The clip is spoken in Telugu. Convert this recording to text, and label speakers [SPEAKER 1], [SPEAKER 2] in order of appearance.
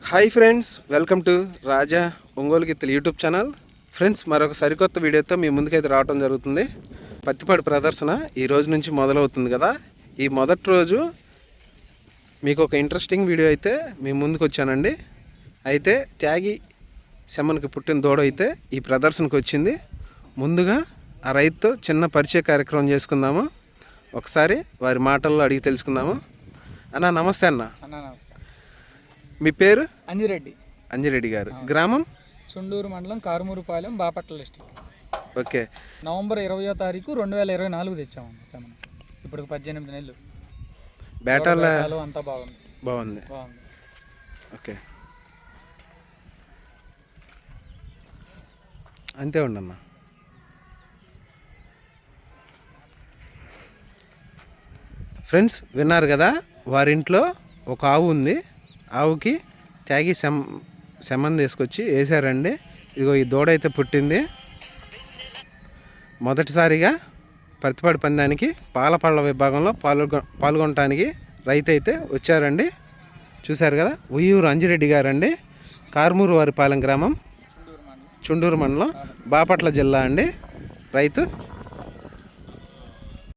[SPEAKER 1] హాయ్ ఫ్రెండ్స్, వెల్కమ్ టు రాజా ఒంగోలు గిత్తలు యూట్యూబ్ ఛానల్. ఫ్రెండ్స్, మరొక సరికొత్త వీడియోతో మీ ముందుకైతే రావడం జరుగుతుంది. పత్తిపాడు ప్రదర్శన ఈ రోజు నుంచి మొదలవుతుంది కదా. ఈ మొదటి రోజు మీకు ఒక ఇంట్రెస్టింగ్ వీడియో అయితే మీ ముందుకు వచ్చానండి. అయితే త్యాగి సెమ్మన్కి పుట్టిన దూడ అయితే ఈ ప్రదర్శనకు వచ్చింది. ముందుగా ఆ రైతుతో చిన్న పరిచయ కార్యక్రమం చేసుకుందాము. ఒకసారి వారి మాటల్లో అడిగి తెలుసుకుందాము. అన్న నమస్తే.
[SPEAKER 2] నమస్తే.
[SPEAKER 1] మీ పేరు?
[SPEAKER 2] అంజిరెడ్డి
[SPEAKER 1] గారు. గ్రామం?
[SPEAKER 2] చుండూరు మండలం కారుమూరుపాలెం, బాపట్ల డిస్ట్రిక్ట్.
[SPEAKER 1] ఓకే.
[SPEAKER 2] నవంబర్ 20వ తారీఖు 2024 తెచ్చాము సెమన్. ఇప్పుడు 18 నెలలు.
[SPEAKER 1] బేటాలు
[SPEAKER 2] అంతా బాగుంది.
[SPEAKER 1] ఓకే, అంతే ఉండన్న. ఫ్రెండ్స్, విన్నారు కదా, వారింట్లో ఒక ఆవు ఉంది. ఆవుకి త్యాగి సెమన్ తీసుకొచ్చి వేసారండి. ఇదిగో ఈ దూడ అయితే పుట్టింది. మొదటిసారిగా పత్తిపాడు పందానికి పాలపళ్ళ విభాగంలో పాల్గొనడానికి రైతు అయితే వచ్చారండి. చూశారు కదా, ఉయ్యూరు అంజిరెడ్డి గారండి. కారుమూరు వారిపాలెం గ్రామం, చుండూరు మండలం, బాపట్ల జిల్లా అండి రైతు.